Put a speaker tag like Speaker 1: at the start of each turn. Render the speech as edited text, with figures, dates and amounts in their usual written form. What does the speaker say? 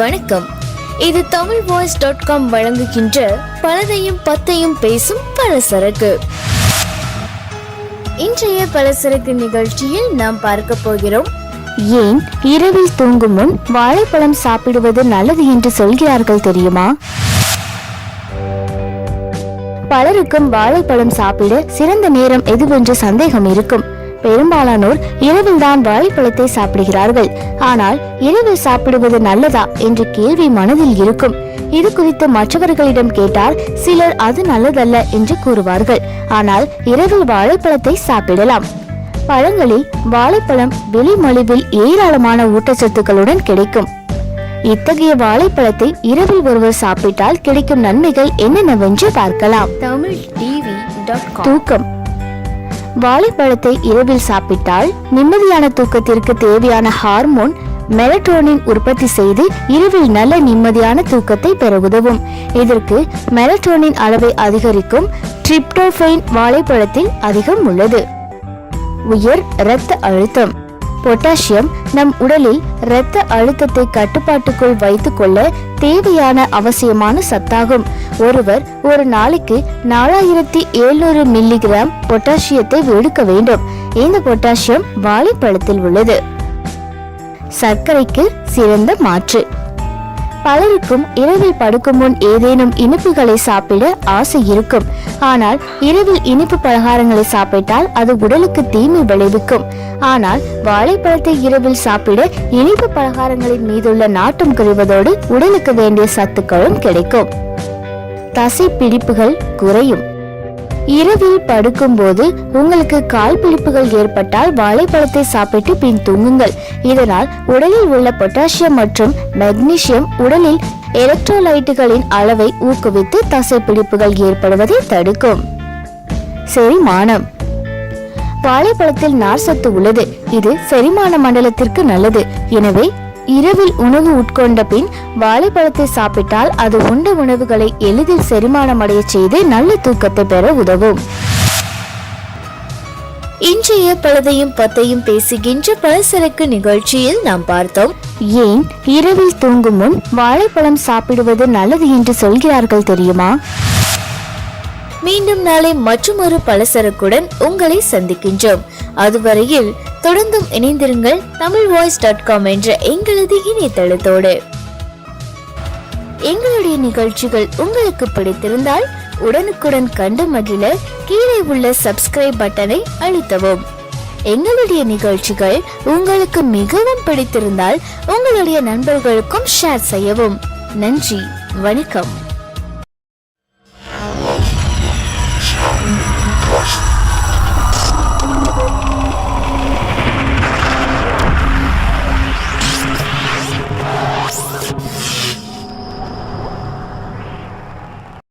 Speaker 1: வணக்கம். இது tamilvoice.com வழங்குகின்ற பலதையும் பத்தையும் பேசும் பலசரக்கு. இன்றைய பலசரக்கு நிகழ்ச்சியில் நாம் பார்க்க போகிறோம், ஏன் இரவில் தூங்கும் முன் வாழைப்பழம் சாப்பிடுவது நல்லது என்று சொல்கிறார்கள் தெரியுமா? பலருக்கும் வாழைப்பழம் சாப்பிட சிறந்த நேரம் எதுவென்று சந்தேகம் இருக்கும். பெரும்பாலானோர் இரவில் தான் வாழைப்பழத்தை சாப்பிடுகிறார்கள். ஆனால் இரவில் சாப்பிடுவது நல்லதா என்ற கேள்வி மனதில் இருக்கும். இது குறித்து மற்றவர்களிடம் கேட்டால் சிலர் அது நல்லதல்ல என்று கூறுவார்கள். ஆனால் இரவில் வாழைப்பழத்தை சாப்பிடலாம். பழங்களில் வாழைப்பழம் வெளிமலிவில் ஏராளமான ஊட்டச்சத்துக்களுடன் கிடைக்கும். இத்தகைய வாழைப்பழத்தை இரவில் ஒருவர் சாப்பிட்டால் கிடைக்கும் நன்மைகள் என்னென்னவென்று பார்க்கலாம். தூக்கம். வாழைப்பழத்தை இரவில் சாப்பிட்டால் நிம்மதியான தூக்கத்திற்கு தேவையான ஹார்மோன் மெலட்டோனின் உற்பத்தி செய்து இரவில் நல்ல நிம்மதியான தூக்கத்தை பெற உதவும். இதற்கு மெலட்டோனின் அளவை அதிகரிக்கும் டிரிப்டோபைன் வாழைப்பழத்தில் அதிகம் உள்ளது. உயர் இரத்த அழுத்தம். பொட்டாசியம் நம் உடலில் இரத்த அழுத்தத்தை கட்டுப்பாட்டுக்குள் வைத்துக் கொள்ள தேவையான அவசியமான சத்தாகும். ஒருவர் ஒரு நாளைக்கு 4700 மில்லிகிராம் பொட்டாசியத்தை எடுக்க வேண்டும். இந்த பொட்டாசியம் வாழைப்பழத்தில் உள்ளது. சர்க்கரைக்கு சிறந்த மாற்று. பலருக்கும் இரவில் படுக்கும் முன் ஏதேனும் இனிப்புகளை சாப்பிட ஆசை இருக்கும். ஆனால் இரவில் இனிப்பு பலகாரங்களை சாப்பிட்டால் அது உடலுக்கு தீமை விளைவிக்கும். ஆனால் வாழைப்பழத்தை இரவில் சாப்பிட இனிப்பு பலகாரங்களின் மீதுள்ள நாட்டம் குறைவதோடு உடலுக்கு வேண்டிய சத்துக்களும் கிடைக்கும். தசை பிடிப்புகள் குறையும். இரவில் படுக்கும் போது உங்களுக்கு கால் பிடிப்புகள் ஏற்பட்டால் வாழைப்பழத்தை சாப்பிட்டு பின் தூங்குங்கள். இதனால் உடலில் உள்ள பொட்டாசியம் மற்றும் மெக்னீசியம் உடலில் எலக்ட்ரோலைட்டுகளின் அளவை ஊக்குவித்து தசை பிடிப்புகள் ஏற்படுவதை தடுக்கும். செரிமானம். வாழைப்பழத்தில் நார் சத்து உள்ளது. இது செரிமான மண்டலத்திற்கு நல்லது. எனவே இரவில் உணவு உட்கொண்ட பின் வாழைப்பழத்தை சாப்பிட்டால் அது உண்ட உணவுகளை எளிதில் செரிமானம் அடைய செய்து நல்ல தூக்கத்தை பெற உதவும். இன்றைய பலதையும் பத்தையும் பேசுகின்ற பலசரக்கு நிகழ்ச்சியில் நாம் பார்த்தோம், ஏன் இரவில் தூங்கும் முன் வாழைப்பழம் சாப்பிடுவது நல்லது என்று சொல்கிறார்கள் தெரியுமா? மீண்டும் நாளை மற்றொரு பலசரக்குடன் உங்களை சந்திக்கின்றோம். அதுவரையில் தொடர்ந்தும் இணைந்திருங்கள் tamilvoice.com என்ற எங்களது இணையதளத்தோடு. எங்களுடைய நிகழ்ச்சிகள் உங்களுக்கு பிடித்திருந்தால் உடனுக்குடன் கண்டு மகிழ கீழே உள்ள சப்ஸ்கிரைப் பட்டனை அழுத்தவும். எங்களுடைய நிகழ்ச்சிகள் உங்களுக்கு மிகவும் பிடித்திருந்தால் உங்களுடைய நண்பர்களுக்கும் ஷேர் செய்யவும். நன்றி, வணக்கம்.